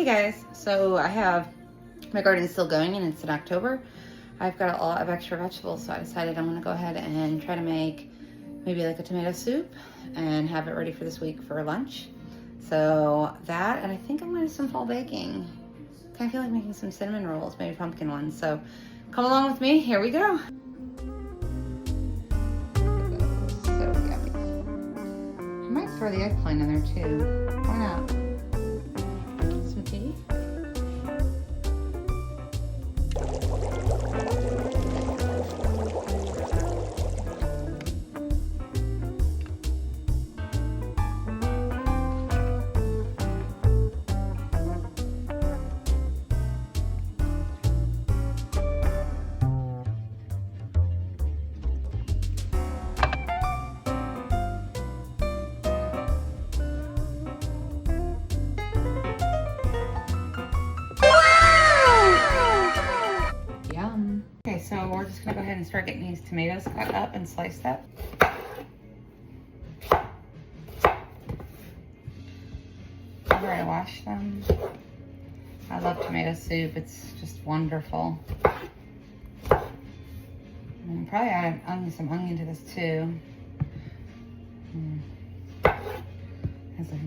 Hey guys, so I have my garden still going and it's in October. I've got a lot of extra vegetables, so I decided I'm gonna go ahead and try to make maybe like a tomato soup and have it ready for this week for lunch. So that, and I think I'm gonna do some fall baking. Kind of feel like making some cinnamon rolls, maybe pumpkin ones. So come along with me, here we go. So yummy. I might throw the eggplant in there too. Why not? Some tea. So we're just gonna go ahead and start getting these tomatoes cut up and sliced up. I've already washed them. I love tomato soup, it's just wonderful. And probably add some onion to this too.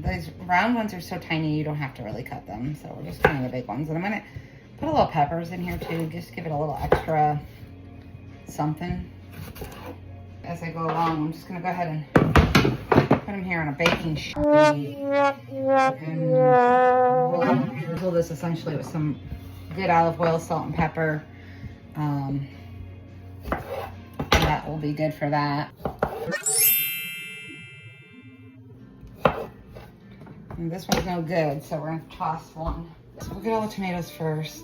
These round ones are so tiny you don't have to really cut them, so we're just cutting the big ones. And I'm gonna put a little peppers in here too, just give it a little extra something. As I go along, I'm just gonna go ahead and put them here on a baking sheet. And drizzle this essentially with some good olive oil, salt, and pepper. And that will be good for that. And this one's no good, so we're gonna toss one. So we'll get all the tomatoes first,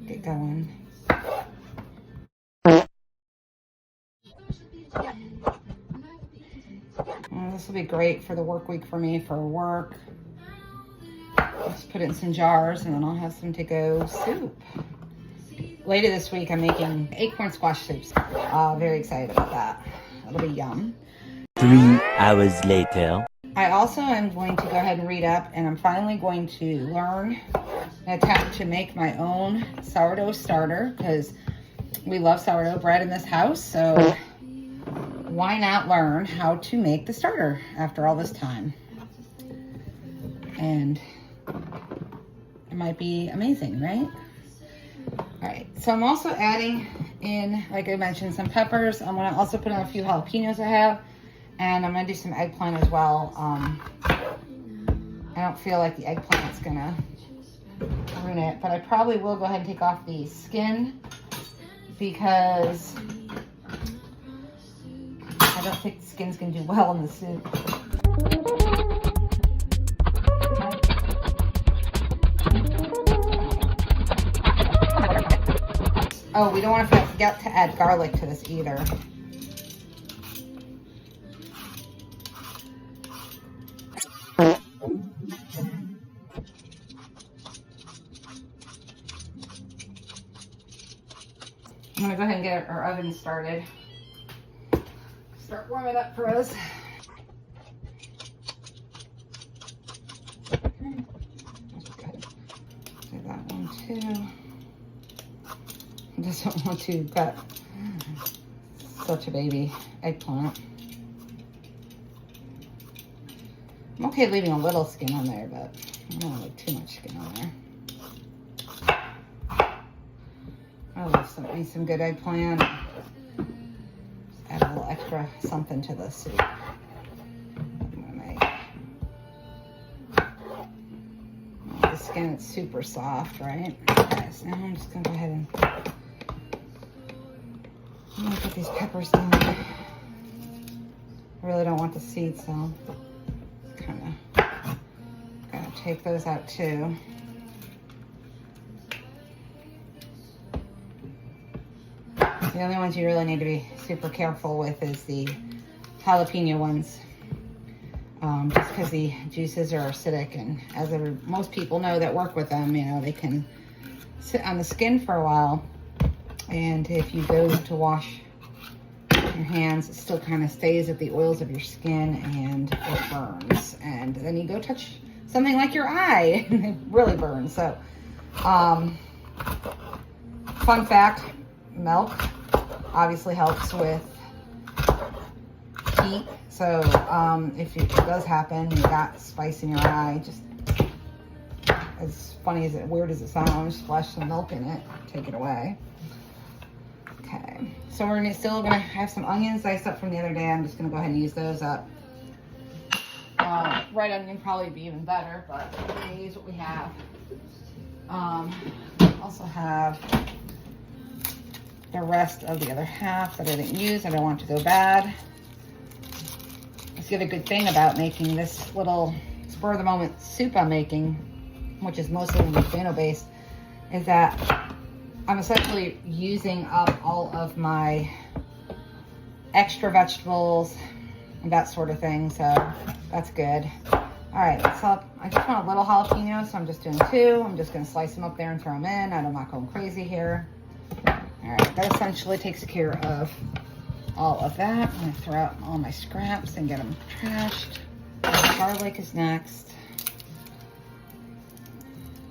get going. Well, this will be great for the work week for me for work. Just put it in some jars and then I'll have some to-go soup. Later this week, I'm making acorn squash soups. Very excited about that. It'll be yum. 3 hours later. I also am going to go ahead and read up, and I'm finally going to learn and attempt to make my own sourdough starter, because we love sourdough bread in this house, so why not learn how to make the starter after all this time? And it might be amazing, right? All right, so I'm also adding in, like I mentioned, some peppers. I'm gonna also put in a few jalapenos I have. And I'm gonna do some eggplant as well. I don't feel like the eggplant's gonna ruin it, but I probably will go ahead and take off the skin because I don't think the skin's gonna do well in the soup. Oh, we don't want to forget to add garlic to this either. I'm gonna go ahead and get our oven started. Start warming up for us. Okay. Do that one too. I just don't want to cut such a baby eggplant. I'm okay leaving a little skin on there, but I don't like too much skin on there. I love some good eggplant. Just add a little extra something to the soup. I'm gonna make. The skin is super soft, right? Okay, so now I'm just gonna go ahead and I'm gonna put these peppers down. I really don't want the seeds, so kind of gonna take those out too. The only ones you really need to be super careful with is the jalapeno ones, just because the juices are acidic, and as most people know that work with them, you know, they can sit on the skin for a while, and if you go to wash your hands, it still kind of stays at the oils of your skin and it burns, and then you go touch something like your eye. It really burns. So, fun fact, milk obviously helps with heat. So, if it does happen, you got spice in your eye, just as funny as weird as it sounds, splash some milk in it, take it away. Okay, so we're still gonna have some onions diced up from the other day. I'm just gonna go ahead and use those up. Red onion probably be even better, but we're gonna use what we have. Also have the rest of the other half that I didn't use. I don't want it to go bad. Let's get a good thing about making this little spur of the moment soup I'm making, which is mostly volcano based, is that I'm essentially using up all of my extra vegetables and that sort of thing, so that's good. All right, so I just want a little jalapeno, so I'm just doing 2. I'm just gonna slice them up there and throw them in. I'm not going crazy here. All right, that essentially takes care of all of that. I'm gonna throw out all my scraps and get them trashed. Garlic is next.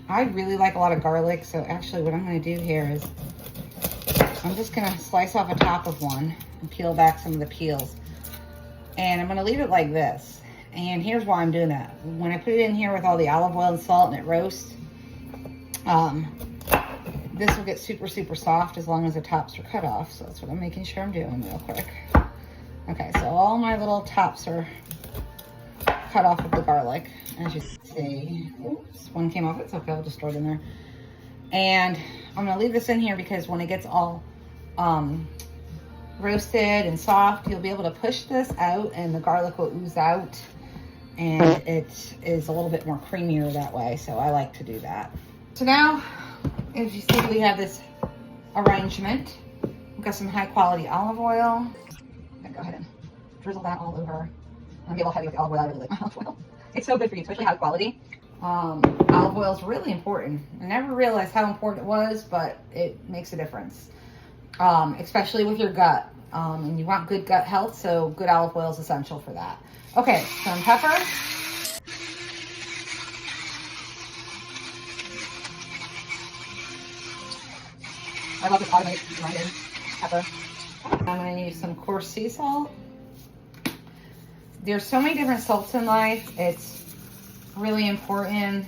I really like a lot of garlic, so actually what I'm going to do here is I'm just going to slice off a top of one and peel back some of the peels. And I'm going to leave it like this. And here's why I'm doing that. When I put it in here with all the olive oil and salt and it roasts, this will get super, super soft as long as the tops are cut off. So that's what I'm making sure I'm doing real quick. Okay, so all my little tops are cut off of the garlic, as you can see. Oops, one came off. It's okay, I'll just throw it in there. And I'm gonna leave this in here because when it gets all roasted and soft, you'll be able to push this out and the garlic will ooze out, and it is a little bit more creamier that way, so I like to do that. So now, as you see, we have this arrangement. We've got some high quality olive oil. I'm gonna go ahead and drizzle that all over. I'm gonna be a little heavy with the olive oil. I really like my olive oil. It's so good for you, especially high quality. Olive oil is really important. I never realized how important it was, but it makes a difference, especially with your gut. And you want good gut health, so good olive oil is essential for that. Okay, some pepper. I love this automated grinded pepper. I'm gonna use some coarse sea salt. There's so many different salts in life. It's really important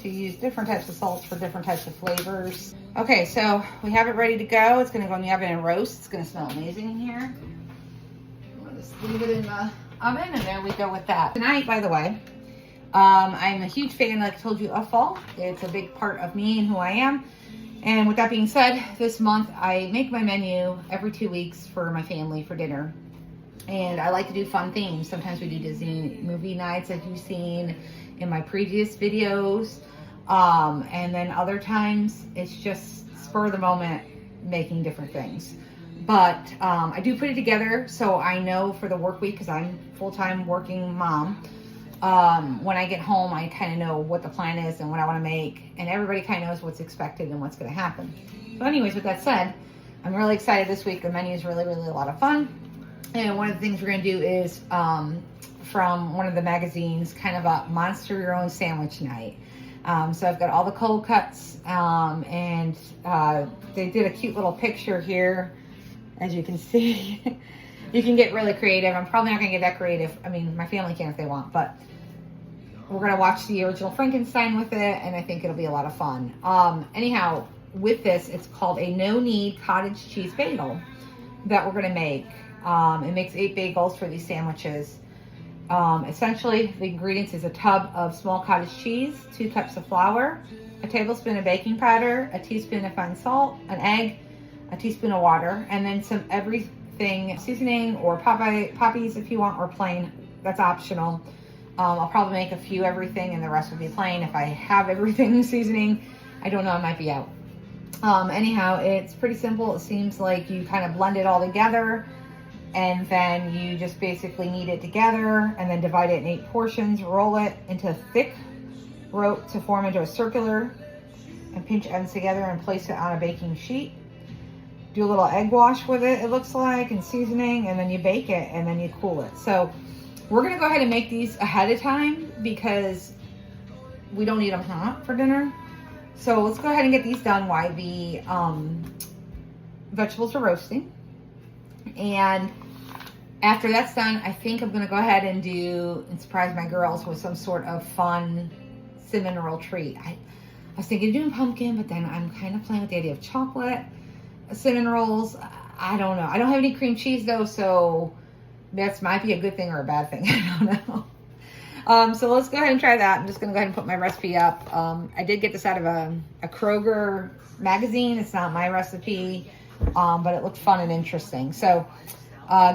to use different types of salts for different types of flavors. Okay, so we have it ready to go. It's gonna go in the oven and roast. It's gonna smell amazing in here. I'm gonna just leave it in the oven, and there we go with that. Tonight, by the way, I'm a huge fan, like I told you, of fall. It's a big part of me and who I am. And with that being said, this month I make my menu every 2 weeks for my family for dinner. And I like to do fun themes. Sometimes we do Disney movie nights, as you've seen in my previous videos. And then other times it's just spur of the moment making different things. But I do put it together so I know for the work week, because I'm full-time working mom. When I get home, I kind of know what the plan is and what I want to make. And everybody kind of knows what's expected and what's going to happen. So anyways, with that said, I'm really excited this week. The menu is really, really a lot of fun. And one of the things we're going to do is, from one of the magazines, kind of a monster your own sandwich night. So I've got all the cold cuts, and they did a cute little picture here, as you can see. You can get really creative. I'm probably not going to get that creative. I mean, my family can if they want, but we're going to watch the original Frankenstein with it, and I think it'll be a lot of fun. Anyhow, with this, it's called a no-knead cottage cheese bagel that we're going to make. It makes 8 bagels for these sandwiches. Essentially, the ingredients is a tub of small cottage cheese, 2 cups of flour, a tablespoon of baking powder, a teaspoon of fine salt, an egg, a teaspoon of water, and then some everything seasoning or Poppies if you want, or plain. That's optional. I'll probably make a few everything and the rest will be plain. If I have everything seasoning, I don't know, I might be out. Anyhow, it's pretty simple. It seems like you kind of blend it all together, and then you just basically knead it together and then divide it in 8 portions, roll it into a thick rope to form into a circular, and pinch ends together and place it on a baking sheet. Do a little egg wash with it, it looks like, and seasoning, and then you bake it and then you cool it. So we're gonna go ahead and make these ahead of time because we don't eat them hot for dinner. So let's go ahead and get these done while the vegetables are roasting. And after that's done, I think I'm gonna go ahead and surprise my girls with some sort of fun cinnamon roll treat. I was thinking of doing pumpkin, but then I'm kind of playing with the idea of chocolate cinnamon rolls. I don't know. I don't have any cream cheese though, so that might be a good thing or a bad thing. I don't know. So let's go ahead and try that. I'm just gonna go ahead and put my recipe up. I did get this out of a Kroger magazine. It's not my recipe, but it looked fun and interesting. So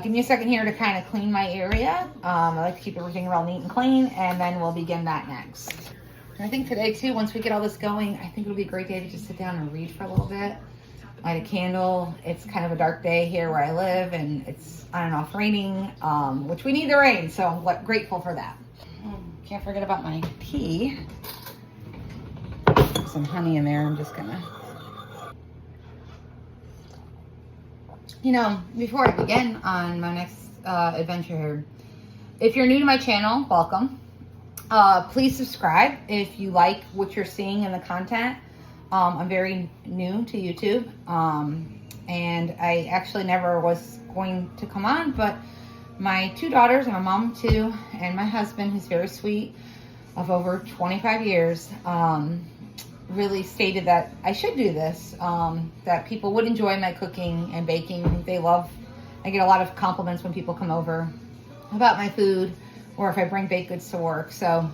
give me a second here to kind of clean my area. I like to keep everything real neat and clean, and then we'll begin that next. And I think today too, once we get all this going, I think it'll be a great day to just sit down and read for a little bit. Light a candle. It's kind of a dark day here where I live, and it's on and off raining, which we need the rain, so I'm grateful for that. Can't forget about my tea. Some honey in there. I'm just gonna, before I begin on my next adventure here, if you're new to my channel, welcome. Please subscribe if you like what you're seeing in the content. I'm very new to YouTube, and I actually never was going to come on, but my 2 daughters, I'm a mom too, and my husband, who's very sweet, of over 25 years, really stated that I should do this, that people would enjoy my cooking and baking. I get a lot of compliments when people come over about my food, or if I bring baked goods to work. So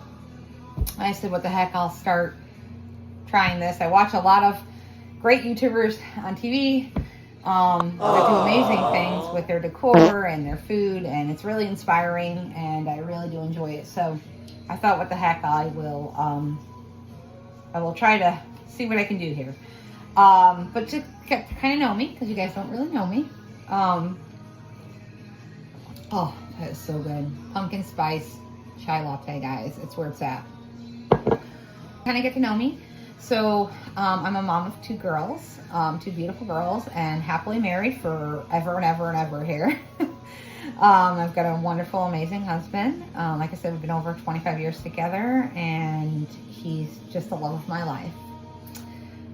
I said, what the heck, I'll start trying this. I watch a lot of great YouTubers on TV that do amazing things with their decor and their food, and it's really inspiring, and I really do enjoy it. So I thought, what the heck, I will try to see what I can do here. But to kind of know me, because you guys don't really know me. Oh, that is so good. Pumpkin spice chai latte, guys. It's where it's at. Kind of get to know me. So I'm a mom of 2 girls, 2 beautiful girls, and happily married for ever and ever and ever here. I've got a wonderful, amazing husband. Like I said, we've been over 25 years together, and he's just the love of my life.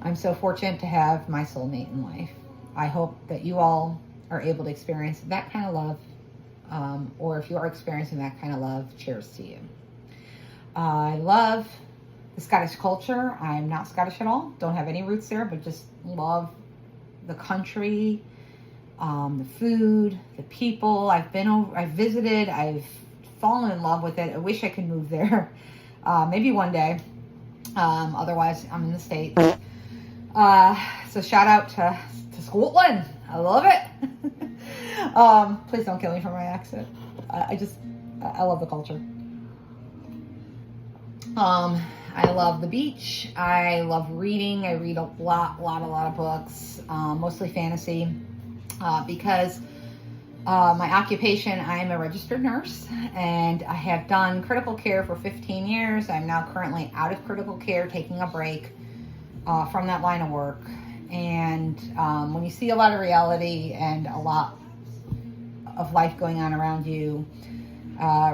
I'm so fortunate to have my soulmate in life. I hope that you all are able to experience that kind of love, or if you are experiencing that kind of love, cheers to you. I love the Scottish culture. I'm not Scottish at all. Don't have any roots there, but just love the country, the food, the people. I've visited, I've fallen in love with it. I wish I could move there. Maybe one day. Otherwise, I'm in the States. So shout out to Scotland. I love it. Please don't kill me for my accent. I love the culture. I love the beach. I love reading. I read a lot of books, mostly fantasy, because my occupation, I'm a registered nurse, and I have done critical care for 15 years. I'm now currently out of critical care, taking a break from that line of work. And when you see a lot of reality and a lot of life going on around you,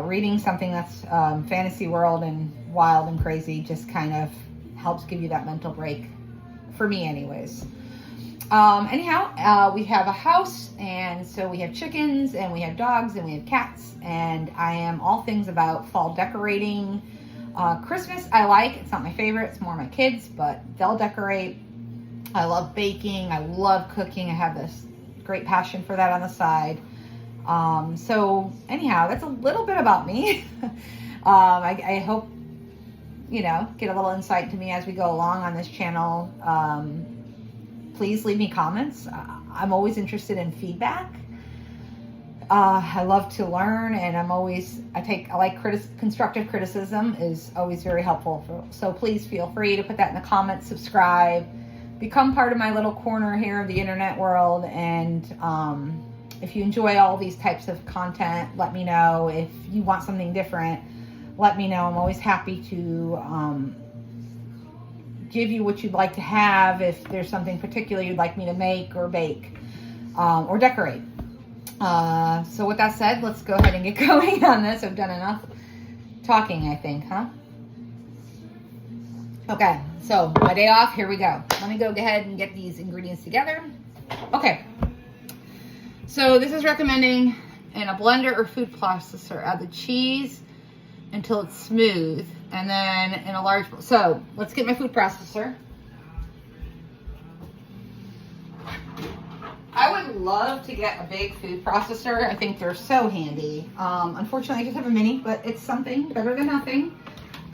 reading something that's fantasy world and wild and crazy just kind of helps give you that mental break, for me anyways. Anyhow, we have a house, and so we have chickens, and we have dogs, and we have cats, and I am all things about fall decorating. Christmas I like. It's not my favorite. It's more my kids, but they'll decorate. I love baking. I love cooking. I have this great passion for that on the side. So anyhow, that's a little bit about me. I hope, get a little insight to me as we go along on this channel. Please leave me comments. I'm always interested in feedback. I love to learn, and constructive criticism is always very helpful. So please feel free to put that in the comments, subscribe, become part of my little corner here of the internet world. And if you enjoy all these types of content, let me know. If you want something different, let me know. I'm always happy to give you what you'd like to have. If there's something particular you'd like me to make or bake or decorate. So with that said, let's go ahead and get going on this. I've done enough talking, I think, huh? Okay, so my day off, here we go. Let me go ahead and get these ingredients together. Okay, so this is recommending in a blender or food processor, add the cheese until it's smooth, and then in a large bowl. So let's get my food processor. I would love to get a big food processor. I think they're so handy. Unfortunately, I just have a mini, but it's something better than nothing.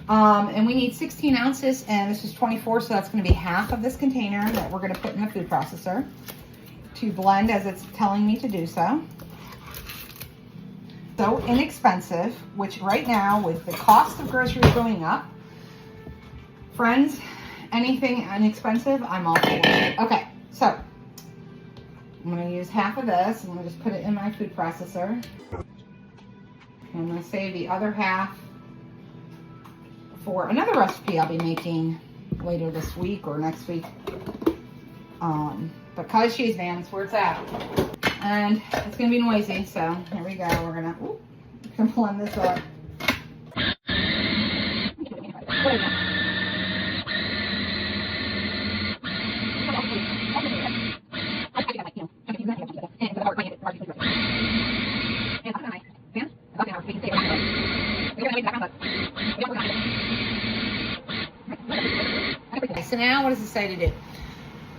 And we need 16 ounces, and this is 24, so that's going to be half of this container that we're going to put in the food processor to blend as it's telling me to do so. So inexpensive, which right now with the cost of groceries going up, friends, anything inexpensive, I'm all for it. Okay, so I'm going to use half of this. I'm going to just put it in my food processor. I'm going to save the other half for another recipe I'll be making later this week or next week. But cottage cheese, man, it's where it's at. And it's going to be noisy, so here we go. We're going to blend this up. So now what does it say to do?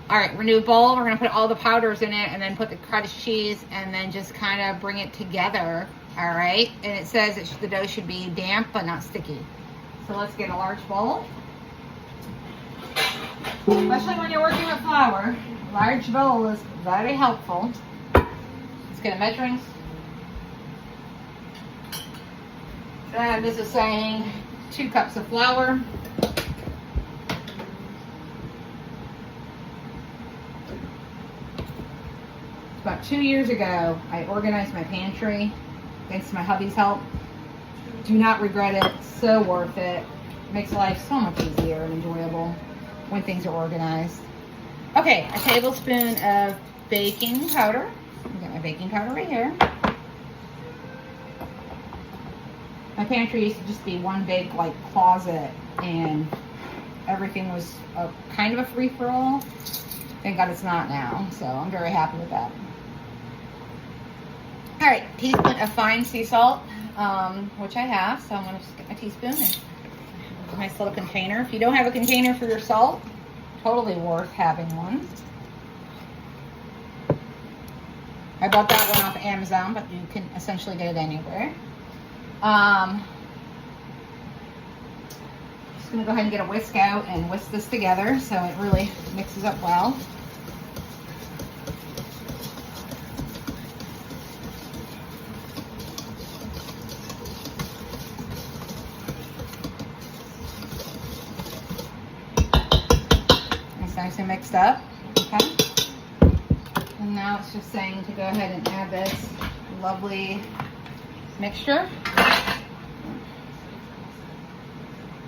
All right, renew bowl. We're gonna put all the powders in it and then put the cottage cheese and then just kind of bring it together. All right, and it says the dough should be damp but not sticky. So let's get a large bowl. Especially when you're working with flour, a large bowl is very helpful. Let's get a measuring. And this is saying 2 cups of flour. About 2 years ago, I organized my pantry thanks to my hubby's help. Do not regret it. So worth it. Makes life so much easier and enjoyable when things are organized. Okay, a tablespoon of baking powder. I've got my baking powder right here. My pantry used to just be one big like closet, and everything was kind of a free-for-all. Thank God it's not now, so I'm very happy with that. All right, teaspoon of fine sea salt, which I have, so I'm going to just get my teaspoon and a nice little container. If you don't have a container for your salt, totally worth having one. I bought that one off Amazon, but you can essentially get it anywhere. Just going to go ahead and get a whisk out and whisk this together so it really mixes up well. Nice and mixed up, okay? And now it's just saying to go ahead and add this lovely mixture.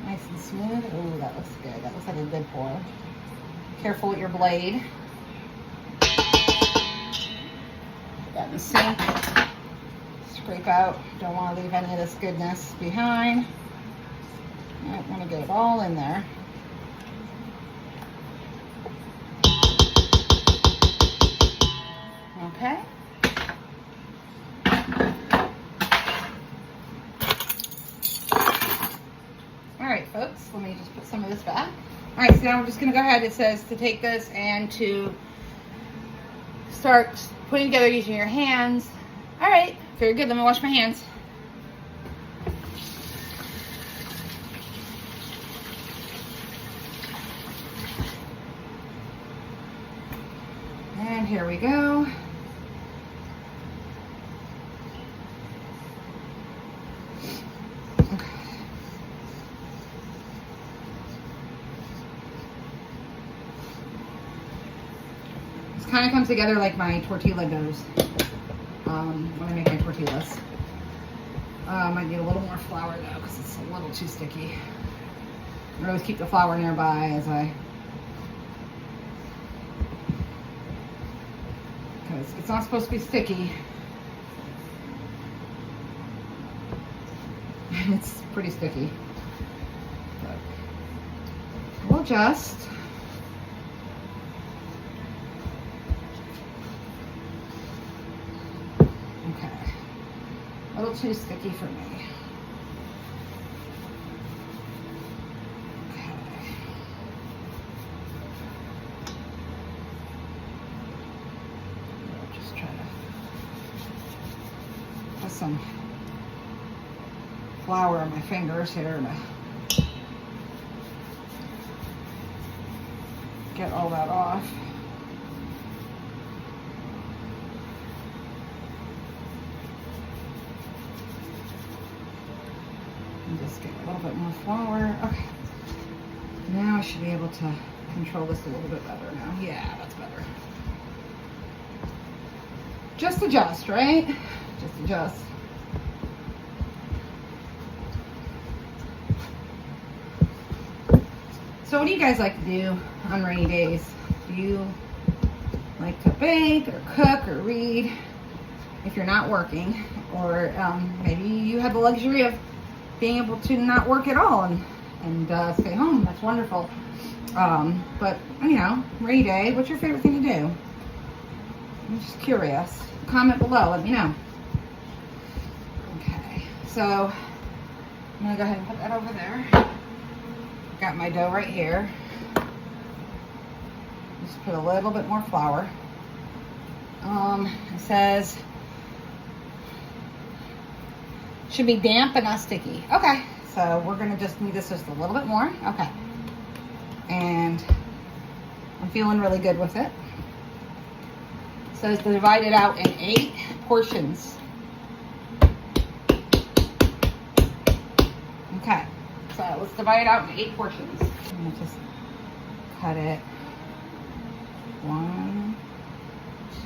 Nice and smooth. Oh, that looks good. That looks like a good pour. Careful with your blade. Put that in the sink. Scrape out. Don't want to leave any of this goodness behind. I want to get it all in there. Okay. All right, folks, let me just put some of this back. All right, so now we're just going to go ahead. It says to take this and to start putting together using your hands. All right, very good. Let me wash my hands. And here we go. Kind of comes together like my tortilla does when I make my tortillas. Might need a little more flour though because it's a little too sticky. I always keep the flour nearby as because it's not supposed to be sticky. It's pretty sticky. adjust. Okay. A little too sticky for me. Okay. I'll just try to put some flour on my fingers here to get all that off. And just get a little bit more flour. Okay. Now I should be able to control this a little bit better now. Yeah, that's better. Just adjust, right? Just adjust. So what do you guys like to do on rainy days? Do you like to bake or cook or read if you're not working? Or maybe you have the luxury of being able to not work at all and stay home. That's wonderful. But, you know, rainy day, what's your favorite thing to do? I'm just curious. Comment below, let me know. Okay, so I'm gonna go ahead and put that over there. Got my dough right here. Just put a little bit more flour. It says should be damp but not sticky. Okay, so we're gonna just need this just a little bit more. Okay, and I'm feeling really good with it. So it's divided out in 8 portions. Okay. So let's divide it out in 8 portions. I'm gonna just cut it 1,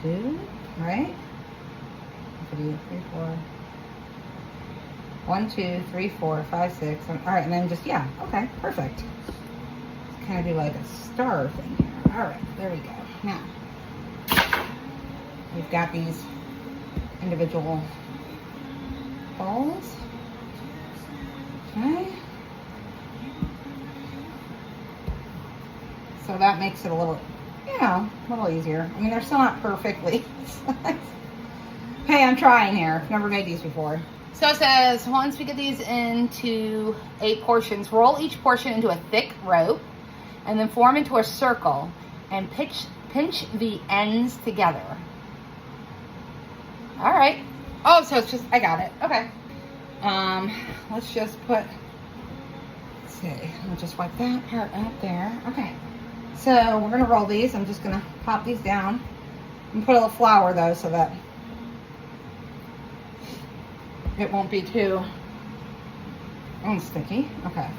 2, right? 3, 4. 1, 2, 3, 4, 5, 6. All right, and then just, yeah, okay, perfect. Kind of do like a star thing here. All right, there we go. Now, we've got these individual balls. Okay. So that makes it a little, you know, a little easier. I mean, they're still not perfectly. Hey, I'm trying here. Never made these before. So it says, once we get these into 8 portions, roll each portion into a thick rope and then form into a circle and pinch the ends together. All right. Oh, so it's just, I got it. Okay. Let's just put, let's see, I'll just wipe that part out there. Okay. So we're going to roll these. I'm just going to pop these down and put a little flour though so that it won't be too sticky. Okay.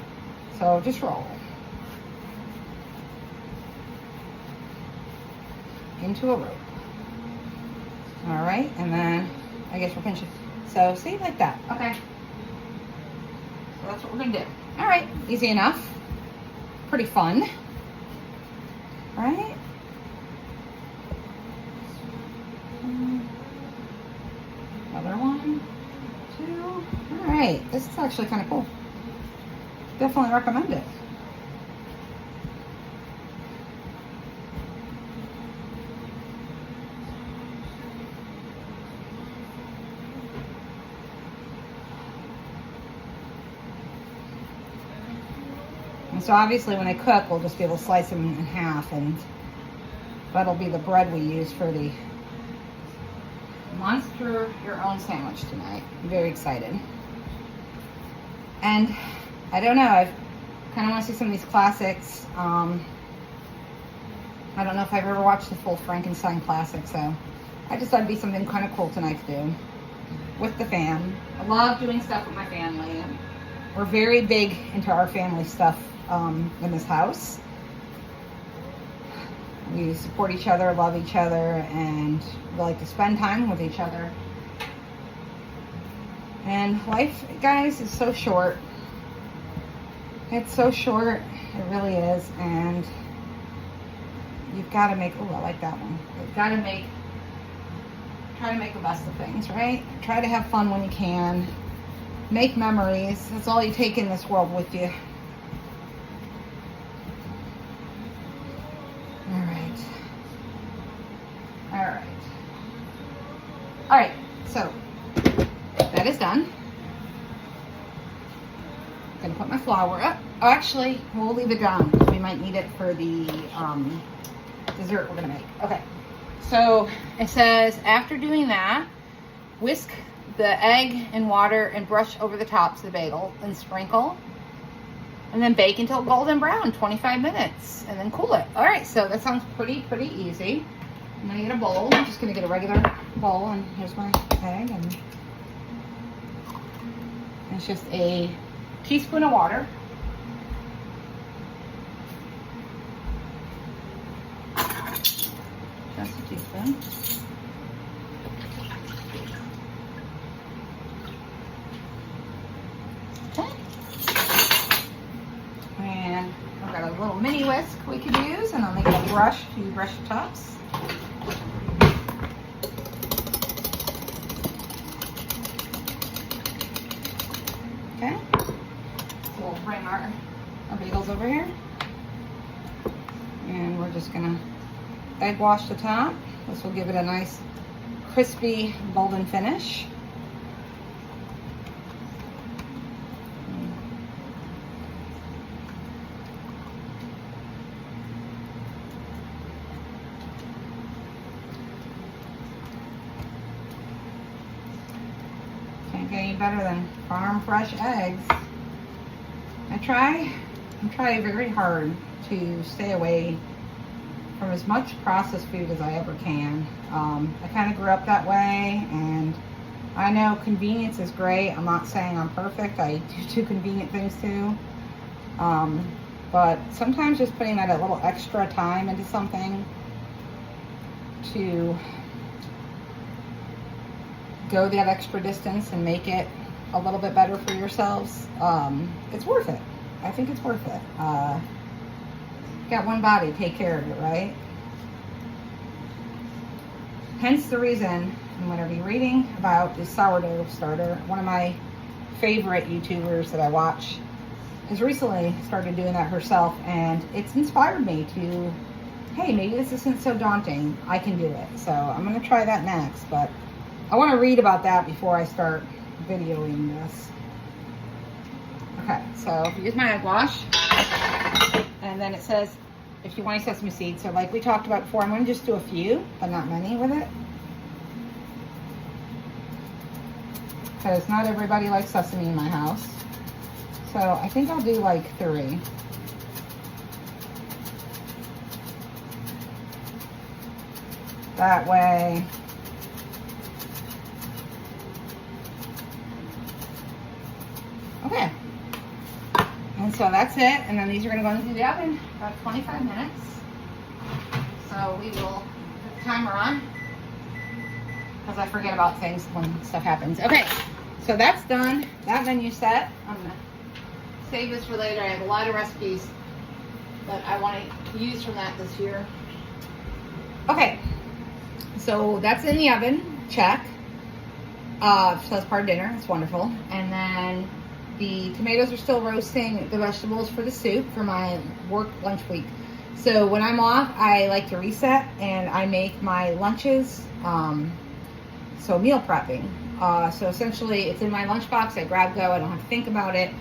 So just roll into a rope. All right. And then I guess we'll pinch it. So see, like that. Okay. So that's what we're going to do. All right. Easy enough. Pretty fun. Right? Another 1, 2. All right. This is actually kind of cool. Definitely recommend it. And so obviously when I cook, we'll just be able to slice them in half, and that'll be the bread we use for the Monster Your Own sandwich tonight. I'm very excited. And I don't know, I kind of want to see some of these classics. I don't know if I've ever watched the full Frankenstein classic, so I just thought it'd be something kind of cool tonight to do with the fam. I love doing stuff with my family, and we're very big into our family stuff in this house. We support each other, love each other, and we like to spend time with each other. And life, guys, is so short. It's so short. It really is. And you've got to make, oh, I like that one. You've got to try to make the best of things, right? Try to have fun when you can. Make memories. That's all you take in this world with you. Gonna put my flour up. Oh, actually, we'll leave it down. We might need it for the dessert we're gonna make. Okay, so it says after doing that, whisk the egg and water and brush over the tops of the bagel and sprinkle. And then bake until golden brown, 25 minutes, and then cool it. All right, so that sounds pretty easy. I'm gonna get a bowl. I'm just gonna get a regular bowl, and here's my egg, and it's just a teaspoon of water. Just a teaspoon. Okay. And I've got a little mini whisk we could use, and I'll make a brush to brush the tops. Okay. So we'll bring our bagels over here. And we're just gonna egg wash the top. This will give it a nice crispy golden finish. Can't get any better than farm fresh eggs. I'm trying very hard to stay away from as much processed food as I ever can. I kind of grew up that way, and I know convenience is great. I'm not saying I'm perfect. I do convenient things too. But sometimes just putting that a little extra time into something to go that extra distance and make it a little bit better for yourselves, it's worth it. I think it's worth it. Got one body, take care of it, right? Hence the reason I'm going to be reading about the sourdough starter. One of my favorite YouTubers that I watch has recently started doing that herself, and it's inspired me to, hey, maybe this isn't so daunting. I can do it. So I'm going to try that next, but I want to read about that before I start videoing this. Okay, so here's my egg wash. And then it says, if you want any sesame seeds, so like we talked about before, I'm going to just do a few, but not many with it. Because not everybody likes sesame in my house. So I think I'll do like 3. That way. Okay. And so that's it. And then these are going to go into the oven about 25 minutes. So we will put the timer on, because I forget about things when stuff happens. Okay. So that's done. That menu's set. I'm going to save this for later. I have a lot of recipes that I want to use from that this year. Okay. So that's in the oven. Check. So that's part of dinner. It's wonderful. And then the tomatoes are still roasting the vegetables for the soup for my work lunch week. So when I'm off, I like to reset and I make my lunches. So meal prepping. So essentially it's in my lunchbox. I grab, go. I don't have to think about it.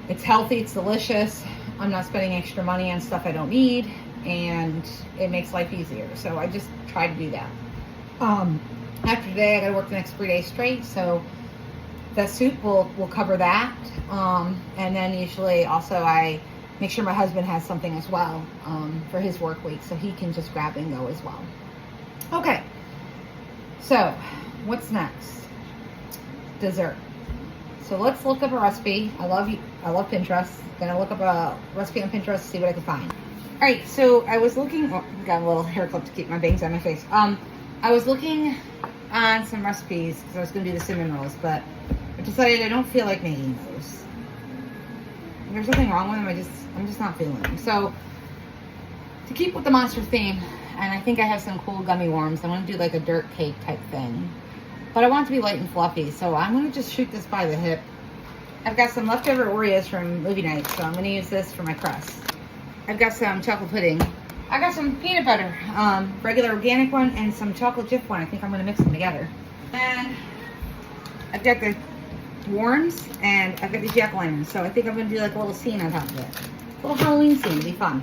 It's healthy. It's delicious. I'm not spending extra money on stuff I don't need, and it makes life easier. So I just try to do that. After today, I got to work the next 3 days straight. So the soup will cover that. And then usually also I make sure my husband has something as well for his work week, so he can just grab and go as well. Okay. So what's next? Dessert. So let's look up a recipe. I love Pinterest. Gonna look up a recipe on Pinterest to see what I can find. All right, so I was looking. Oh, I got a little hair clip to keep my bangs out of my face. I was looking on some recipes because I was gonna do the cinnamon rolls, but I decided I don't feel like making those. There's nothing wrong with them. I'm just not feeling them. So to keep with the monster theme, and I think I have some cool gummy worms. I want to do like a dirt cake type thing. But I want it to be light and fluffy, so I'm going to just shoot this by the hip. I've got some leftover Oreos from movie night, so I'm going to use this for my crust. I've got some chocolate pudding. I got some peanut butter, regular organic one, and some chocolate chip one. I think I'm going to mix them together. And I've got the warms, and I've got these jack-o'-lanterns, so I think I'm gonna do like a little scene on top of it. A little Halloween scene, it'll be fun.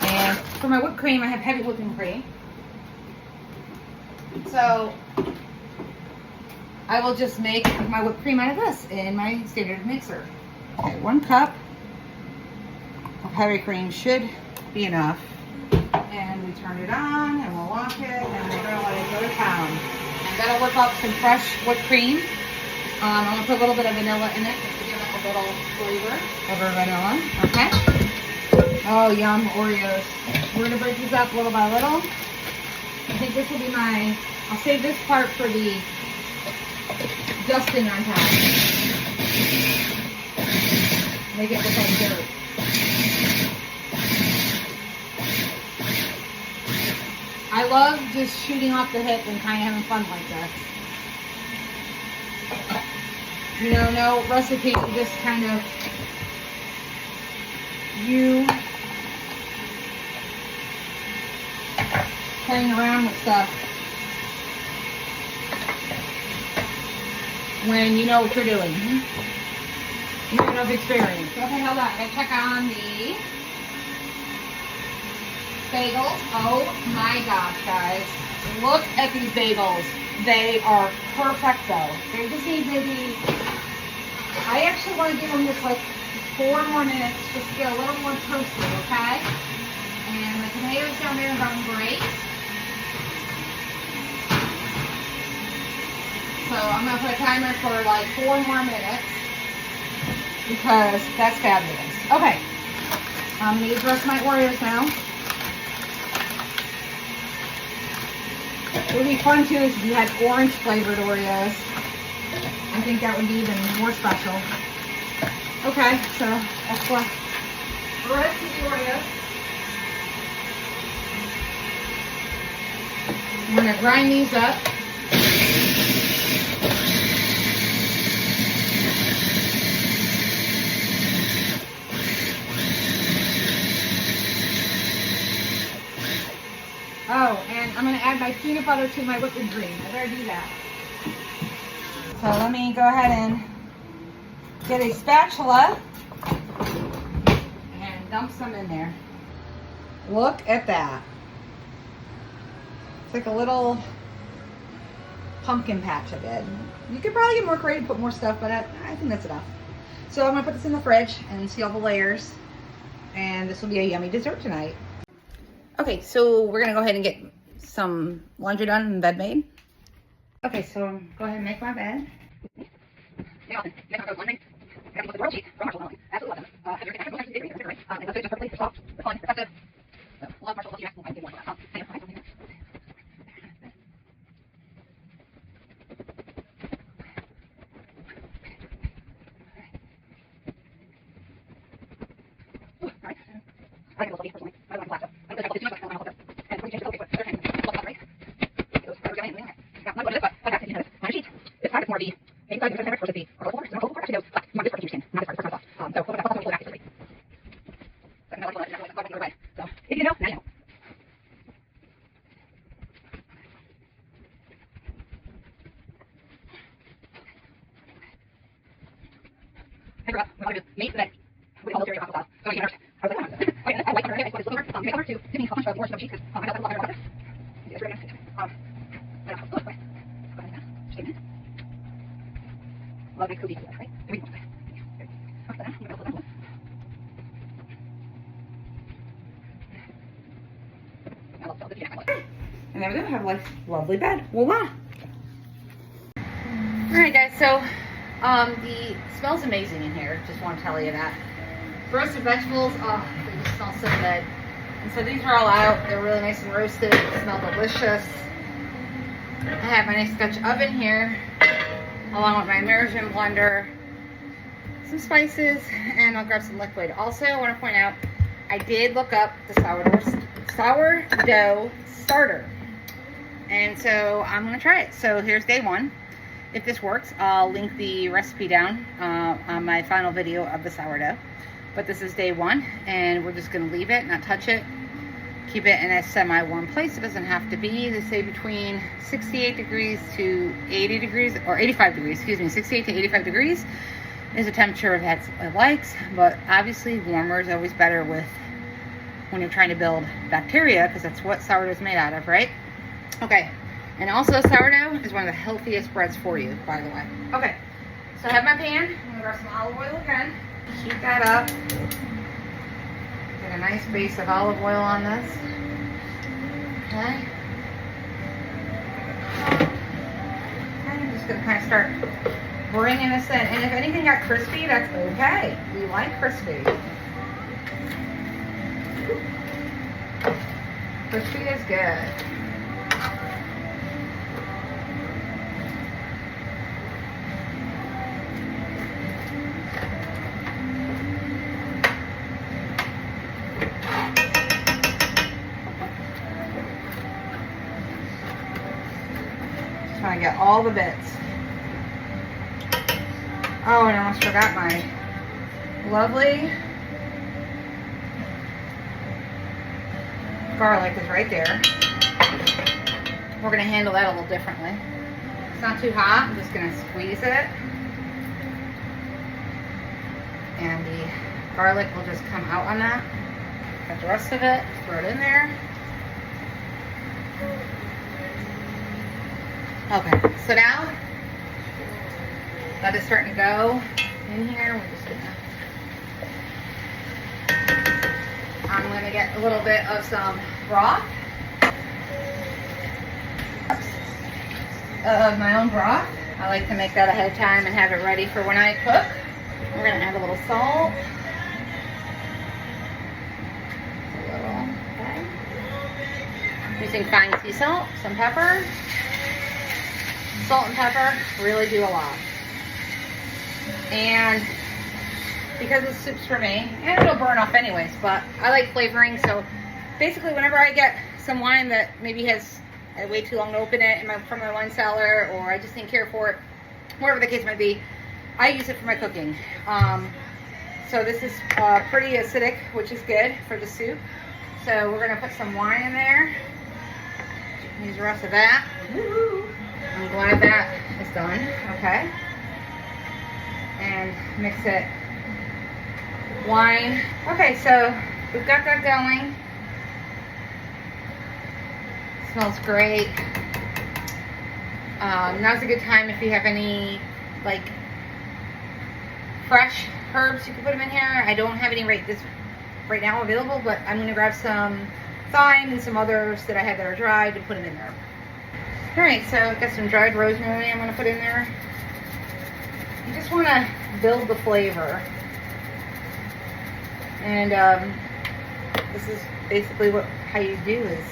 And for my whipped cream, I have heavy whipping cream. So I will just make my whipped cream out of this in my standard mixer. Okay, 1 cup of heavy cream should be enough. And we turn it on and we'll lock it and we're gonna let it go to town. I'm gonna whip up some fresh whipped cream. I'm gonna put a little bit of vanilla in it just to give it a little flavor of our vanilla. Okay. Oh, yum, Oreos. We're gonna break these up little by little. I think this will be I'll save this part for the dusting on top. Make it look like dirt. I love just shooting off the hip and kind of having fun like this. You know, no recipe, just kind of you playing around with stuff when you know what you're doing. You have enough experience. Okay, hold on. I gotta check on the bagels. Oh my gosh, guys. Look at these bagels. They are perfecto. They just need maybe, I actually want to give them just like 4 more minutes just to get a little more toasted, okay? And the tomatoes down there are going great. So I'm going to put a timer for like 4 more minutes because that's fabulous. Okay. I'm going to use the rest of my Oreos now. It would be fun too if you had orange flavored Oreos. I think that would be even more special. Okay, so that's the rest of the Oreos. I'm going to grind these up. Oh, and I'm going to add my peanut butter to my whipping cream. I better do that. So let me go ahead and get a spatula and dump some in there. Look at that. It's like a little pumpkin patch I did. You could probably get more creative, put more stuff, but I think that's enough. So I'm going to put this in the fridge and see all the layers. And this will be a yummy dessert tonight. Okay, so we're gonna go ahead and get some laundry done and bed made. Okay, so go ahead and make my bed. And there we go, have a lovely bed. Voila! Alright guys, so the smells amazing in here, just want to tell you that. Roasted vegetables, oh, they just smell so good. And so these are all out, they're really nice and roasted, they smell delicious. I have my nice Dutch oven here, along with my immersion blender, some spices, and I'll grab some liquid. Also, I want to point out, I did look up the sourdough starter. And so I'm going to try it. So here's day 1. If this works, I'll link the recipe down on my final video of the sourdough. But this is day 1, and we're just going to leave it, not touch it, keep it in a semi-warm place. It doesn't have to be. They say between 68 degrees to 80 degrees, or 85 degrees, excuse me, 68 to 85 degrees is a temperature that it likes, but obviously warmer is always better with when you're trying to build bacteria, because that's what sourdough is made out of, right? Okay, and also sourdough is one of the healthiest breads for you, by the way. Okay, so I have my pan. I'm gonna grab some olive oil again. Heat that up. Get a nice base of olive oil on this. Okay. I'm just gonna kind of start bringing this in. And if anything got crispy, that's okay. We like crispy. Crispy is good. Trying to get all the bits. Oh, and I almost forgot my lovely garlic is right there. We're going to handle that a little differently. It's not too hot. I'm just going to squeeze it. And the garlic will just come out on that. Got the rest of it. Throw it in there. Okay, so now that is starting to go in here. We're just I'm gonna get a little bit of some broth, of my own broth. I like to make that ahead of time and have it ready for when I cook. We're gonna add a little salt. Using fine sea salt, some pepper. Salt and pepper really do a lot. And because this soup's for me, and it'll burn off anyways, but I like flavoring, so basically whenever I get some wine that maybe has way too long to open it from my wine cellar, or I just didn't care for it, whatever the case might be, I use it for my cooking. So this is pretty acidic, which is good for the soup. So we're gonna put some wine in there. Use the rest of that. Woo-hoo. I'm glad that is done, okay? And mix it. Wine. Okay, so we've got that going. Smells great. Now's a good time if you have any, like, fresh herbs, you can put them in here. I don't have any right now available, but I'm gonna grab some thyme and some others that I have that are dried and put them in there. All right, so I've got some dried rosemary I'm gonna put in there. You just wanna build the flavor. And this is basically how you do is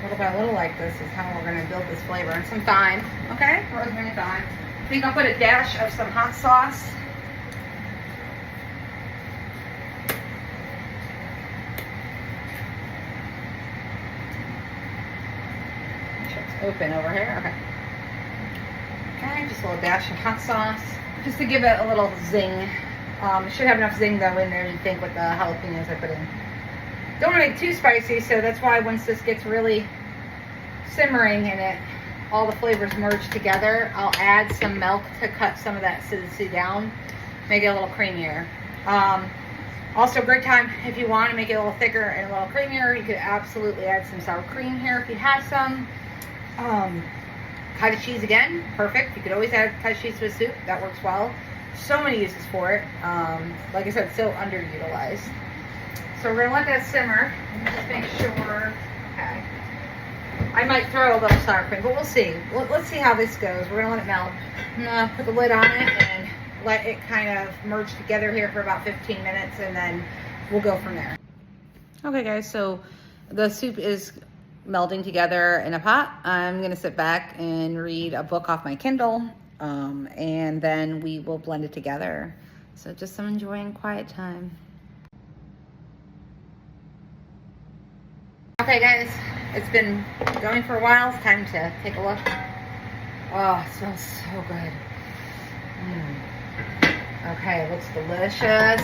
little by little like this is how we're gonna build this flavor. And some thyme, okay? Rosemary and thyme. We're gonna put a dash of some hot sauce. Open over here, okay. Okay, just a little dash of hot sauce, just to give it a little zing. It should have enough zing though in there, you think, with the jalapenos I put in. Don't want it too spicy, so that's why once this gets really simmering and all the flavors merge together, I'll add some milk to cut some of that acidity down, make it a little creamier. Also, a great time if you want to make it a little thicker and a little creamier, you could absolutely add some sour cream here if you have some. Cottage cheese again, perfect. You could always add cottage cheese to a soup. That works well. So many uses for it. Like I said, so underutilized. So we're gonna let that simmer. Just make sure. Okay. I might throw a little sour cream, but we'll see. Let's see how this goes. We're gonna let it melt. I'm gonna put the lid on it and let it kind of merge together here for about 15 minutes, and then we'll go from there. Okay, guys. So the soup is melding together in a pot. I'm gonna sit back and read a book off my Kindle, and then we will blend it together. So just some enjoying quiet time. Okay guys, it's been going for a while. It's time to take a look. Oh, it smells so good. Okay, it looks delicious.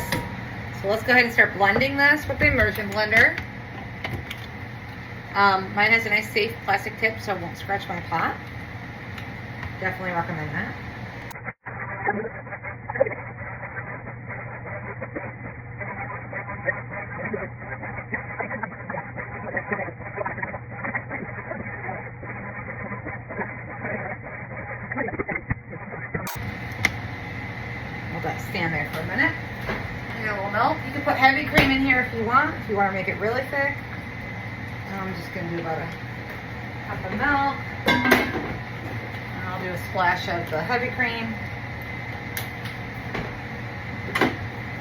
So let's go ahead and start blending this with the immersion blender. Mine has a nice safe plastic tip so it won't scratch my pot. Definitely recommend that. We'll let it stand there for a minute. Get a little milk. You can put heavy cream in here if you want to make it really thick. I'm just going to do about a cup of milk. And I'll do a splash of the heavy cream.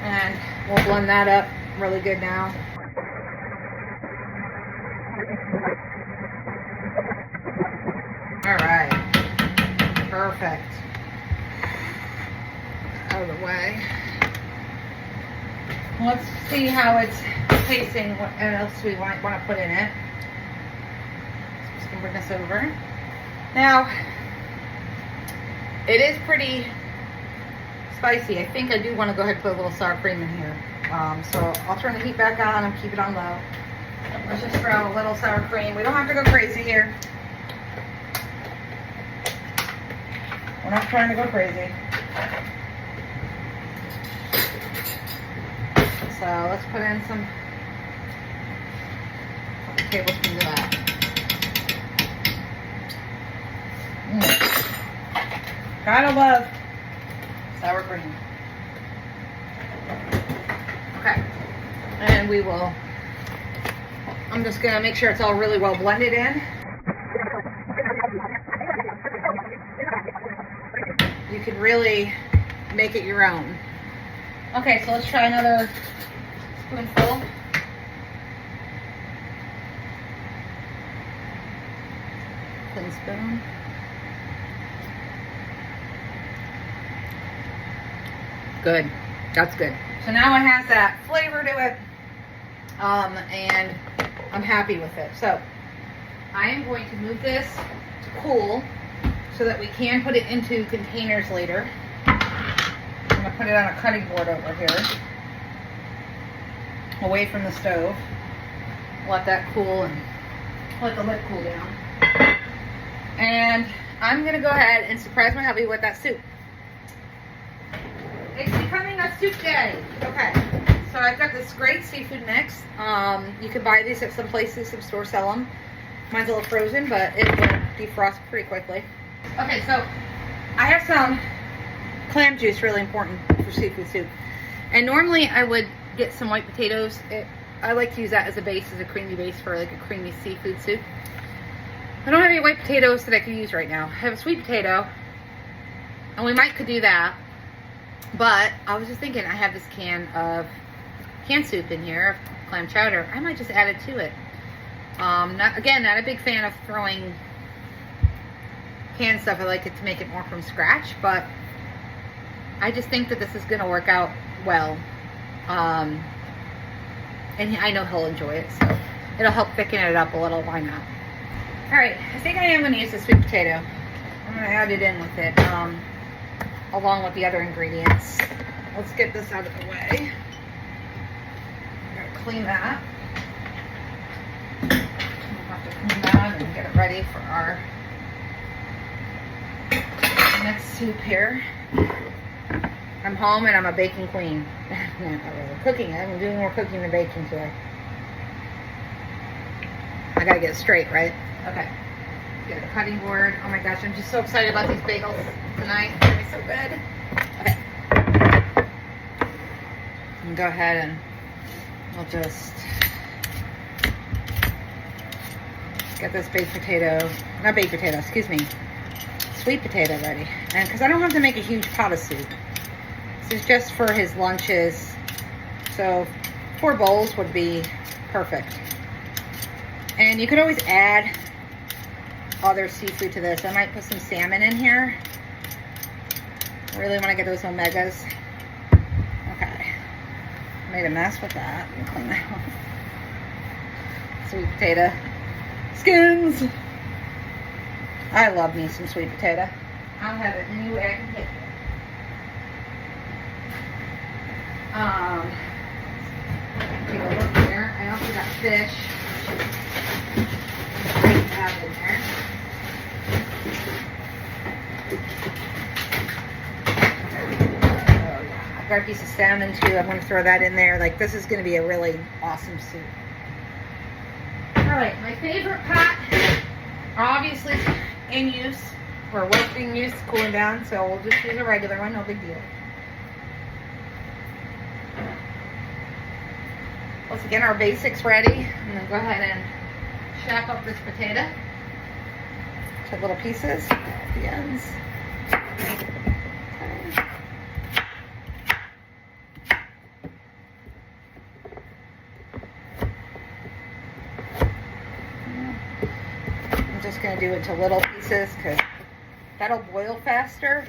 And we'll blend that up really good now. All right. Perfect. Out of the way. Let's see how it's tasting, what else we want to put in it. So just gonna bring this over. Now, it is pretty spicy. I think I do want to go ahead and put a little sour cream in here. So I'll turn the heat back on and keep it on low. Let's just throw a little sour cream. We don't have to go crazy here. We're not trying to go crazy. So let's put in some tablespoons of that. Gotta love sour cream. Okay. And we will, I'm just gonna make sure it's all really well blended in. You can really make it your own. Okay, so let's try another spoonful. Thin spoon. Good. That's good. So now it has that flavor to it. And I'm happy with it. So I am going to move this to cool so that we can put it into containers later. I'm going to put it on a cutting board over here, away from the stove. Let that cool and let the lid cool down. And I'm going to go ahead and surprise my hubby with that soup. It's becoming a soup day. Okay, so I've got this great seafood mix. You can buy these at some places, some stores sell them. Mine's a little frozen, but it will defrost pretty quickly. Okay, so I have some clam juice, really important for seafood soup. And normally I would get some white potatoes. I like to use that as a base, as a creamy base for like a creamy seafood soup. I don't have any white potatoes that I could use right now. I have a sweet potato, and we might could do that. But I was just thinking, I have this can of canned soup in here, of clam chowder. I might just add it to it. Not a big fan of throwing canned stuff. I like it to make it more from scratch, but I just think that this is going to work out well. And I know he'll enjoy it, so it'll help thicken it up a little. Why not? Alright, I think I am going to use the sweet potato. I'm going to add it in with it, along with the other ingredients. Let's get this out of the way. I'm going to clean that. We'll have to clean that and get it ready for our next soup here. I'm home and I'm a baking queen. Not really cooking. I'm doing more cooking than baking today. I gotta get it straight, right? Okay. Get a cutting board. Oh my gosh, I'm just so excited about these bagels tonight. It's gonna be so good. Okay. And go ahead and we'll just get this baked potato, not baked potato, excuse me, sweet potato ready. And because I don't have to make a huge pot of soup. This is just for his lunches. So 4 bowls would be perfect. And you could always add other seafood to this. I might put some salmon in here. I really want to get those omegas. Okay. Made a mess with that. Let me clean that off. Sweet potato skins. I love me some sweet potato. I'll have it any way I can get it. Take a look here. I also got fish. have in there. Oh, yeah. I've got a piece of salmon too. I'm going to throw that in there. Like, this is going to be a really awesome soup. Alright, my favorite pot, obviously in use, or was being used, cooling down, so we'll just use a regular one, no big deal. Once again, our basics ready. I'm going to go ahead and chop up this potato to little pieces at the ends. I'm just going to do it to little pieces because that'll boil faster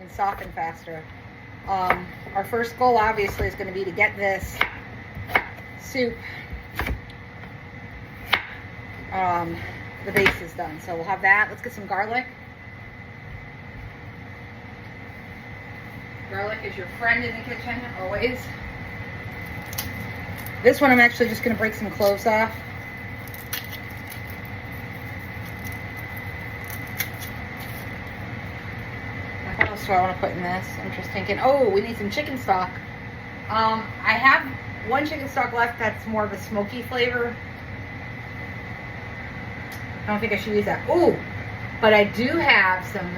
and soften faster. Our first goal obviously is going to be to get this soup, the base is done. So we'll have that. Let's get some garlic. Garlic is your friend in the kitchen, always. This one I'm actually just going to break some cloves off. What else do I want to put in this? I'm just thinking, oh, we need some chicken stock. I have one chicken stock left that's more of a smoky flavor. I don't think I should use that. Ooh, but I do have some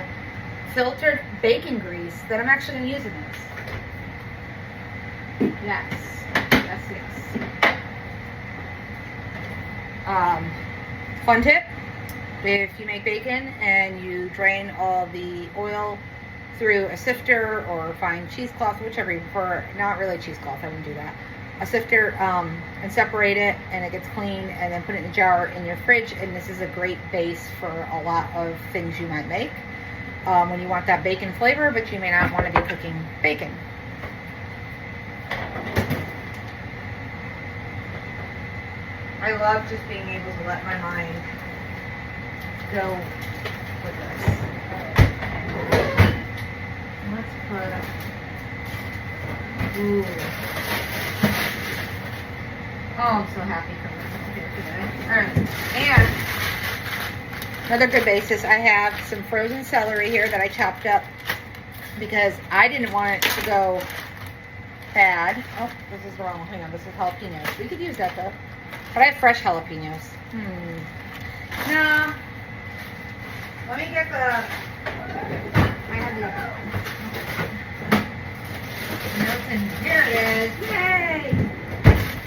filtered bacon grease that I'm actually going to use in this. Yes. Fun tip, if you make bacon and you drain all the oil through a sifter or fine cheesecloth, whichever you prefer, not really cheesecloth, I wouldn't do that, a sifter, and separate it and it gets clean, and then put it in a jar in your fridge, and this is a great base for a lot of things you might make when you want that bacon flavor, but you may not want to be cooking bacon. I love just being able to let my mind go with this. Let's put, ooh. Oh, I'm so happy for this today. Alright, and another good basis, I have some frozen celery here that I chopped up because I didn't want it to go bad. Oh, this is wrong. Hang on, this is jalapenos. We could use that though. But I have fresh jalapenos. No. Let me get the... I have the... Here it is. Yay!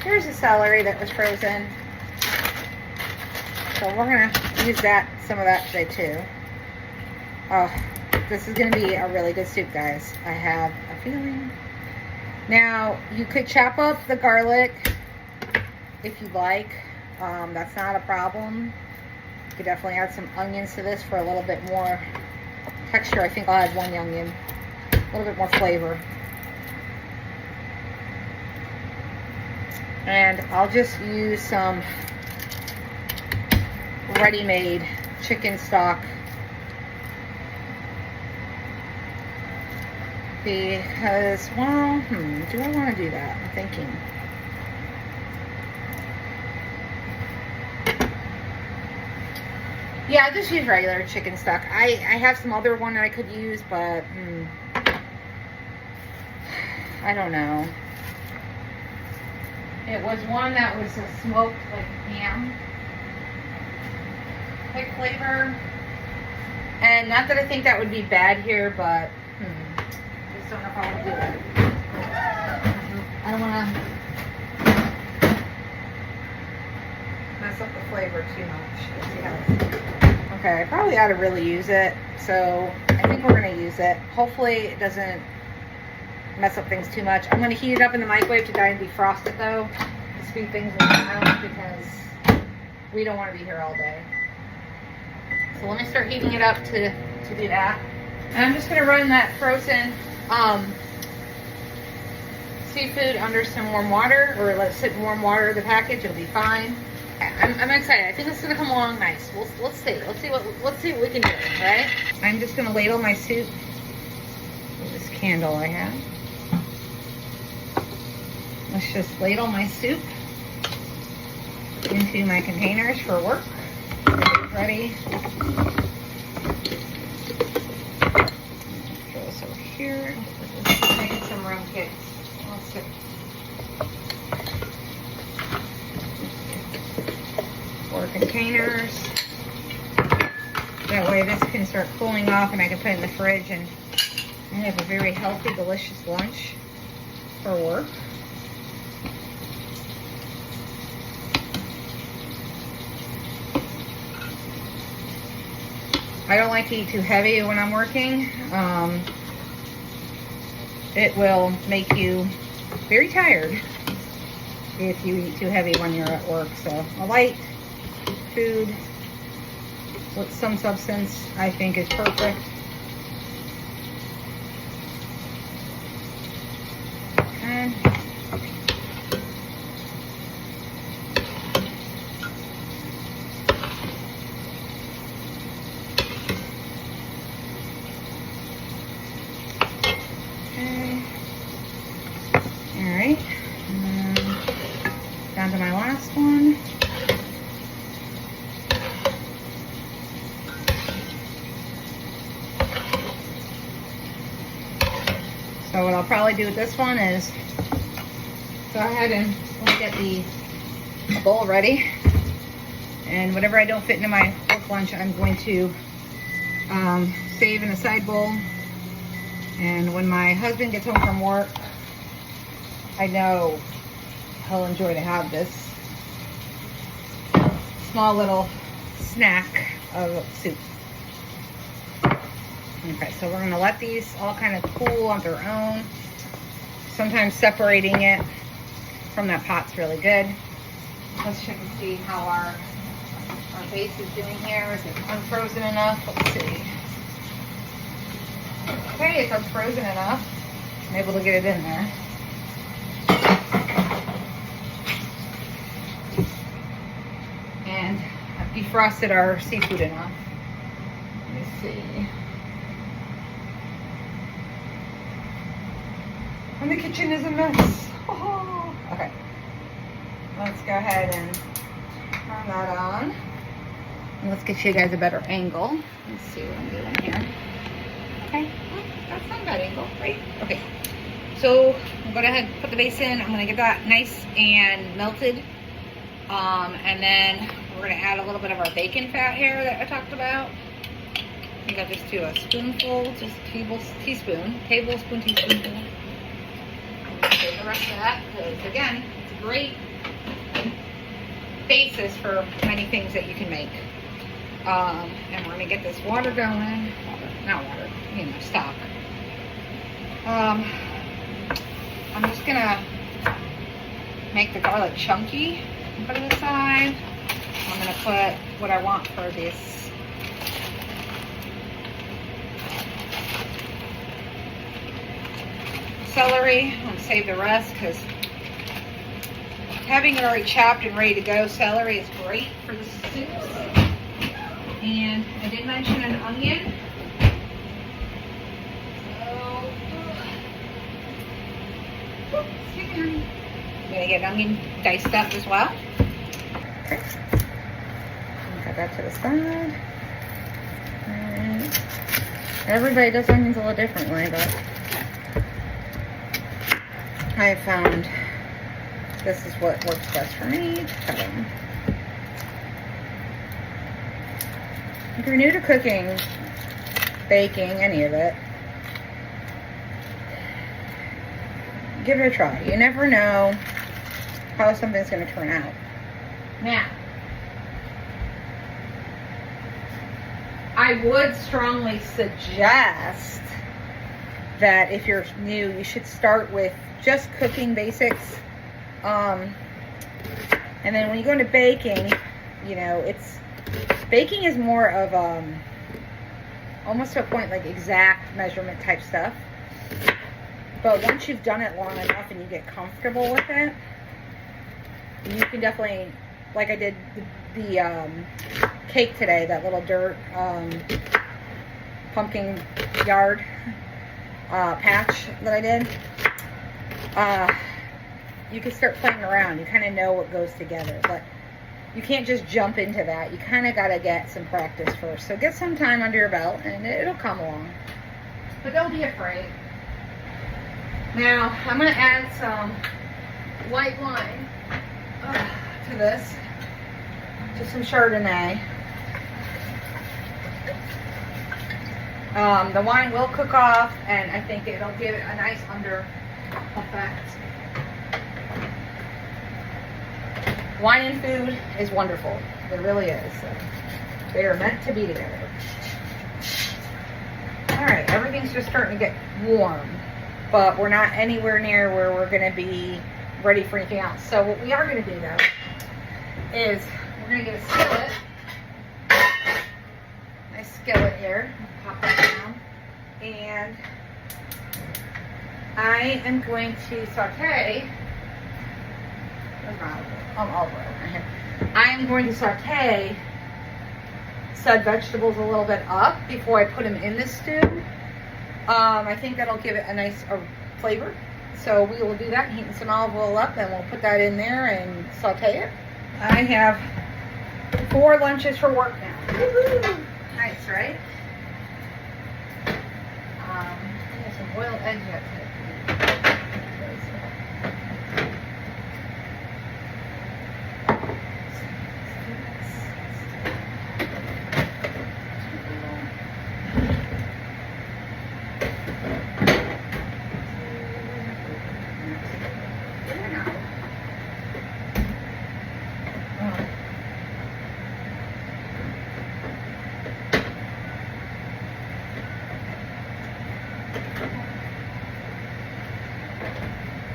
Here's the celery that was frozen. So we're going to use some of that today too. Oh, this is going to be a really good soup, guys. I have a feeling. Now, you could chop up the garlic if you like. That's not a problem. You could definitely add some onions to this for a little bit more texture. I think I'll add one onion. A little bit more flavor. And I'll just use some ready-made chicken stock because, well, do I want to do that? I'm thinking. Yeah, I'll just use regular chicken stock. I have some other one that I could use, but I don't know. It was one that was a smoked like ham type flavor, and not that I think that would be bad here, but just don't know if I want to do it. I don't want to mess up the flavor too much. Let's see how it's... Okay, I probably ought to really use it, so I think we're going to use it. Hopefully it doesn't mess up things too much. I'm going to heat it up in the microwave to try and defrost it though, to speed things along, because we don't want to be here all day. So let me start heating it up to do that. And I'm just going to run that frozen seafood under some warm water, or let it sit in warm water, the package, it'll be fine. I'm excited. I think it's gonna come along nice. Let's see what we can do, right? I'm just gonna ladle my soup with this candle I have. Let's just ladle my soup into my containers for work. ready. Throw this over here. Making some room, kids. Let's see. 4 containers. That way this can start cooling off and I can put it in the fridge and I have a very healthy, delicious lunch for work. I don't like to eat too heavy when I'm working. It will make you very tired if you eat too heavy when you're at work. So a light food with some substance, I think, is perfect. Okay. All right. Down to my last one. So what I'll probably do with this one is go ahead and get the bowl ready. And whatever I don't fit into my work lunch, I'm going to save in a side bowl. And when my husband gets home from work, I know he'll enjoy to have this small little snack of soup. Okay, so we're gonna let these all kind of cool on their own. Sometimes separating it from that pot's really good. Let's check and see how our base is doing here. Is it unfrozen enough? Let's see. Okay, it's unfrozen enough. I'm able to get it in there. And I've defrosted our seafood enough. Let me see. And the kitchen is a mess. Oh, okay. Let's go ahead and turn that on. And let's get you guys a better angle. Let's see what I'm doing here. Okay. Oh, that's not a bad angle, right? Okay. So I'm going to go ahead and put the base in. I'm going to get that nice and melted. And then we're going to add a little bit of our bacon fat here that I talked about. I think I'll just do a spoonful, just tablespoon. Save the rest of that because, again, it's a great basis for many things that you can make. And we're going to get this water going. Stock. I'm just going to make the garlic chunky and put it aside. I'm going to put what I want for this. Celery. I'm going to save the rest because having it already chopped and ready to go, celery is great for the soups. And I did mention an onion. I'm going to get onion diced up as well. Okay. Cut that to the side. Alright. Everybody does onions a little differently, but I have found this is what works best for me to cut them. If you're new to cooking, baking, any of it, give it a try. You never know how something's going to turn out. Now, I would strongly suggest that if you're new, you should start with just cooking basics. And then when you go into baking, you know, baking is more of almost to a point like exact measurement type stuff. But once you've done it long enough and you get comfortable with it, you can definitely, like I did the cake today, that little dirt pumpkin yard patch that I did. You can start playing around. You kind of know what goes together. But you can't just jump into that. You kind of got to get some practice first. So get some time under your belt and it'll come along. But don't be afraid. Now, I'm going to add some white wine to this. Just some Chardonnay. The wine will cook off, and I think it'll give it a nice under effect. Wine and food is wonderful. It really is. They are meant to be together. Alright, everything's just starting to get warm, but we're not anywhere near where we're going to be ready for anything else. So what we are going to do though is we're going to get a skillet. Nice skillet here. Pop that down. And I am going to saute. Where's my olive oil right here? I am going to saute said vegetables a little bit up before I put them in the stew. I think that'll give it a nice flavor. So we will do that, heat some olive oil up, and we'll put that in there and saute it. I have 4 lunches for work now. Woo-hoo! Nice, right? I have some boiled eggs yet today.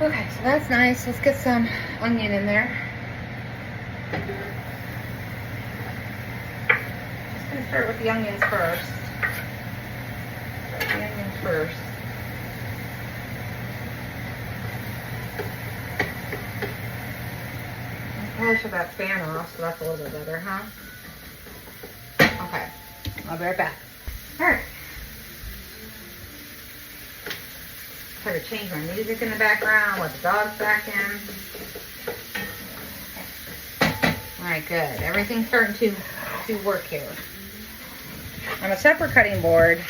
Okay, so that's nice. Let's get some onion in there. Just gonna start with the onions first. Start with the onions first. I probably should have that fan off, so that's a little bit better, huh? Okay, I'll be right back. All right. Try to change my music in the background, let the dogs back in. Alright, good. Everything's starting to work here. On a separate cutting board,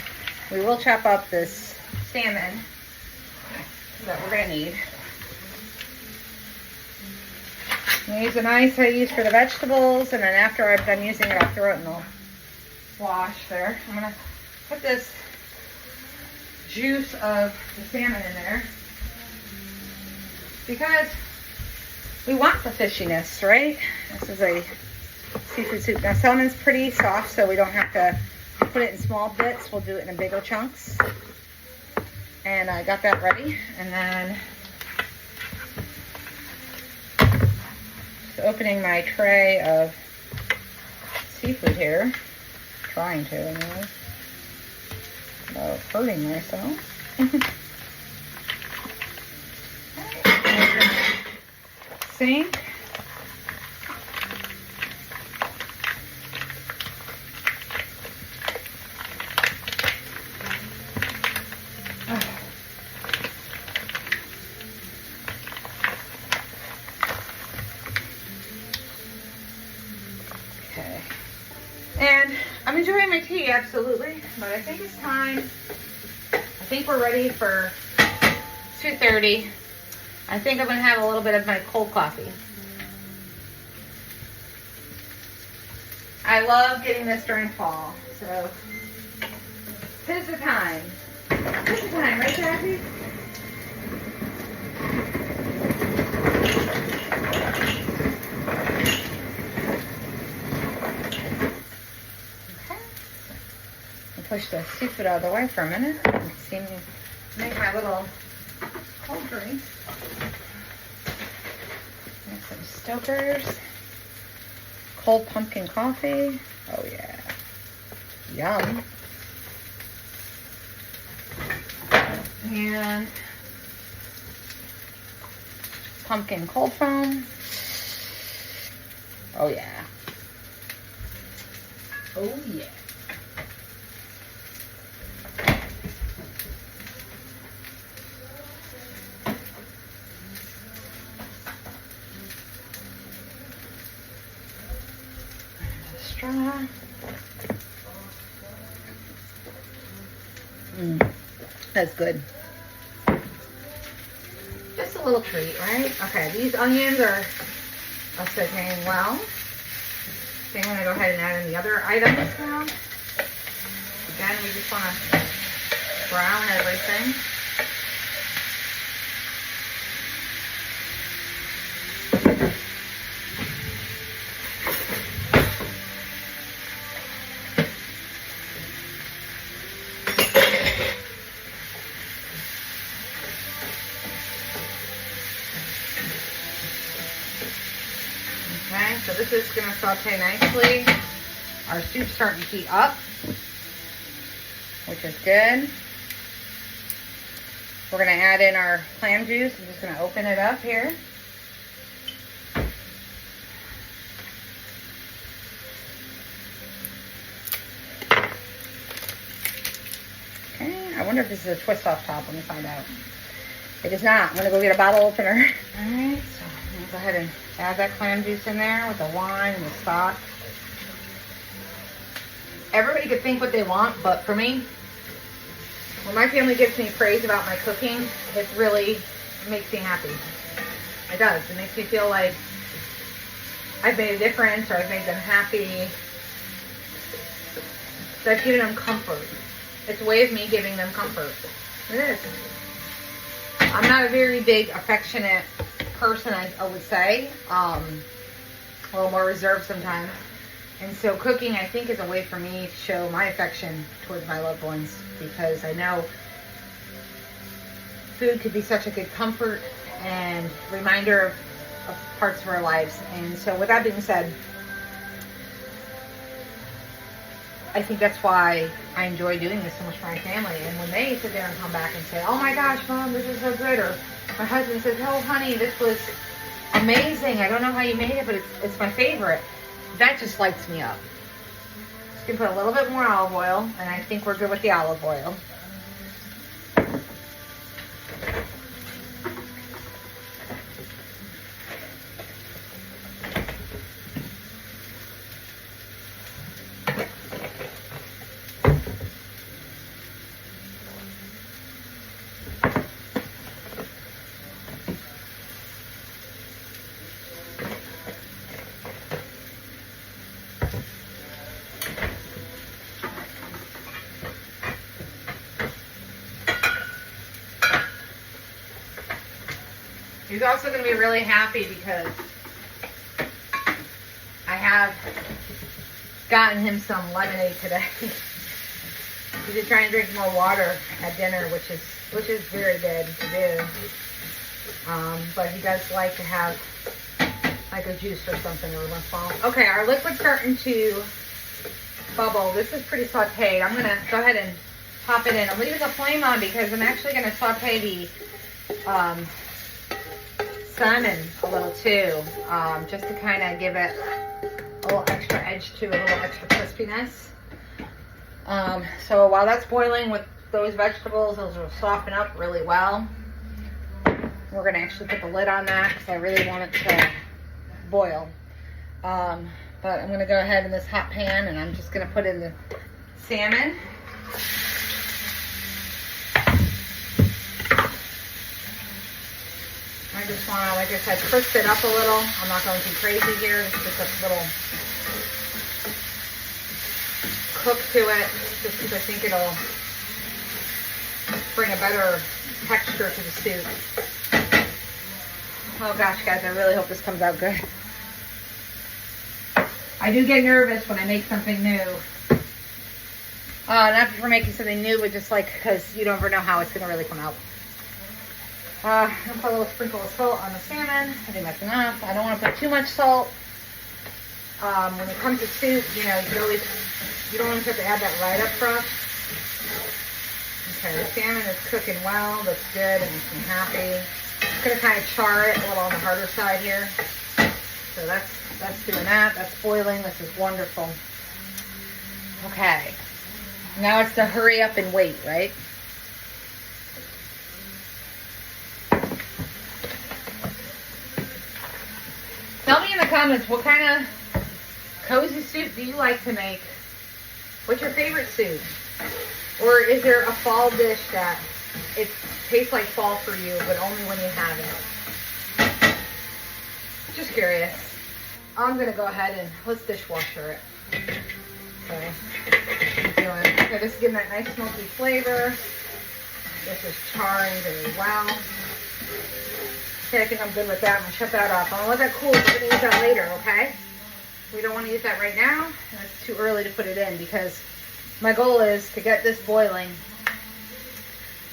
we will chop up this salmon that we're going to need. I'm use the knife I use for the vegetables, and then after I've done using it, I'll throw it in the wash there. I'm going to put this juice of the salmon in there because we want the fishiness, right? This is a seafood soup. Now salmon's pretty soft, so we don't have to put it in small bits. We'll do it in bigger chunks. And I got that ready. And then just opening my tray of seafood here. Trying to anyway. About hurting myself. Sink. Okay. And I'm enjoying my tea, absolutely, but I think it's time. I think we're ready for 2:30. I think I'm going to have a little bit of my cold coffee. I love getting this during fall, so tis the time. Tis the time, right, Jackie? Push the seafood out of the way for a minute and see me make my little cold drink. Make some Stoker's cold pumpkin coffee. Oh yeah, yum. And pumpkin cold foam. Oh yeah. Oh yeah. extra. That's good. Just a little treat, right? Okay, these onions are sauteing well. So I'm gonna go ahead and add in the other items now. Again, we just wanna brown everything. Okay, so this is gonna saute nicely. Our soup's starting to heat up, which is good. We're gonna add in our clam juice. I'm just gonna open it up here. Okay, I wonder if this is a twist off top. Let me find out. It is not. I'm gonna go get a bottle opener. All right, so I'm gonna go ahead and add that clam juice in there with the wine and the stock. Everybody could think what they want, but for me, when my family gives me praise about my cooking, it really makes me happy. It does. It makes me feel like I've made a difference or I've made them happy. So I've given them comfort. It's a way of me giving them comfort. It is. I'm not a very big affectionate person, I would say. A little more reserved sometimes. And so cooking, I think, is a way for me to show my affection towards my loved ones, because I know food could be such a good comfort and reminder of parts of our lives. And so with that being said, I think that's why I enjoy doing this so much for my family. And when they sit there and come back and say, oh my gosh, Mom, this is so good. Or my husband says, oh honey, this was amazing. I don't know how you made it, but it's my favorite. That just lights me up. Just gonna put a little bit more olive oil, and I think we're good with the olive oil. He's also going to be really happy because I have gotten him some lemonade today. He's just trying to drink more water at dinner, which is very good to do. But he does like to have like a juice or something every once in a while. Okay, our liquid's starting to bubble. This is pretty sauteed. I'm going to go ahead and pop it in. I'm leaving the flame on because I'm actually going to saute the salmon a little too, just to kind of give it a little extra edge to it, a little extra crispiness. So while that's boiling with those vegetables, those will soften up really well. We're going to actually put the lid on that because I really want it to boil. But I'm going to go ahead in this hot pan and I'm just going to put in the salmon. I just want to, like I said, crisp it up a little. I'm not going too crazy here. This is just a little cook to it, just because I think it'll bring a better texture to the soup. Oh gosh, guys, I really hope this comes out good. I do get nervous when I make something new. Not for making something new, but just like because you never know how it's going to really come out. I'm going to put a little sprinkle of salt on the salmon. I think that's enough. I don't want to put too much salt. When it comes to soup, you know, you don't want to have to add that right up front. Okay, the salmon is cooking well. That's good. It makes me happy. I'm going to kind of char it a little on the harder side here. So that's doing that. That's boiling. This is wonderful. Okay. Now it's to hurry up and wait, right? Tell me in the comments what kind of cozy soup do you like to make? What's your favorite soup? Or is there a fall dish that it tastes like fall for you, but only when you have it? Just curious. I'm gonna go ahead and let's dishwasher it. Okay. Okay, this is getting that nice smoky flavor. This is charring very well. Okay, I think I'm good with that. I'm gonna shut that off. I'm gonna let that cool. We're gonna use that later, okay? We don't want to use that right now. And it's too early to put it in because my goal is to get this boiling,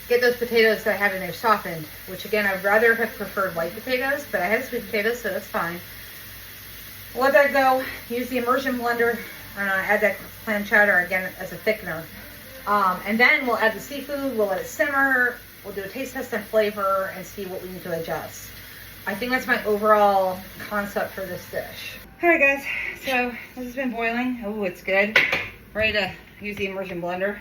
get those potatoes that I have in there softened, which again, I'd rather have preferred white potatoes, but I had sweet potatoes, so that's fine. Let that go. Use the immersion blender, and add that clam chowder again as a thickener. And then we'll add the seafood, we'll let it simmer, we'll do a taste test and flavor and see what we need to adjust. I think that's my overall concept for this dish. All right guys, so this has been boiling. Oh, it's good. Ready to use the immersion blender.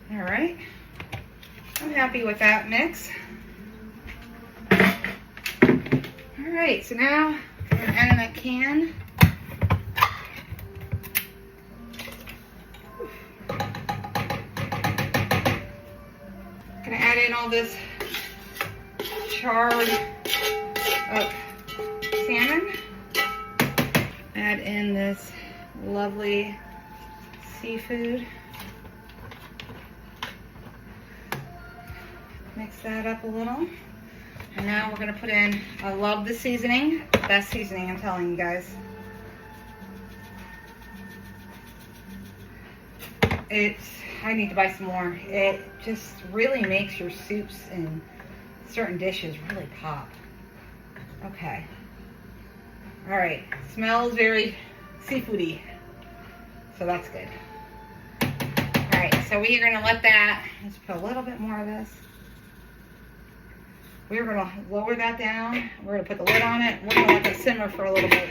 All right, I'm happy with that mix. All right, so now I'm gonna add in that can. Gonna add in all this charred up salmon. Add in this lovely seafood. Mix that up a little. And now we're gonna put in, I love the seasoning. Best seasoning, I'm telling you guys. I need to buy some more. It just really makes your soups and certain dishes really pop. Okay. All right, smells very seafoody. So that's good. All right, so we are gonna let that, let's put a little bit more of this. We're gonna lower that down. We're gonna put the lid on it. We're gonna let that simmer for a little bit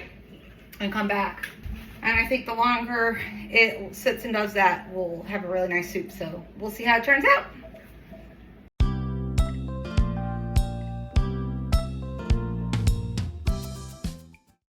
and come back. And I think the longer it sits and does that, we'll have a really nice soup. So we'll see how it turns out.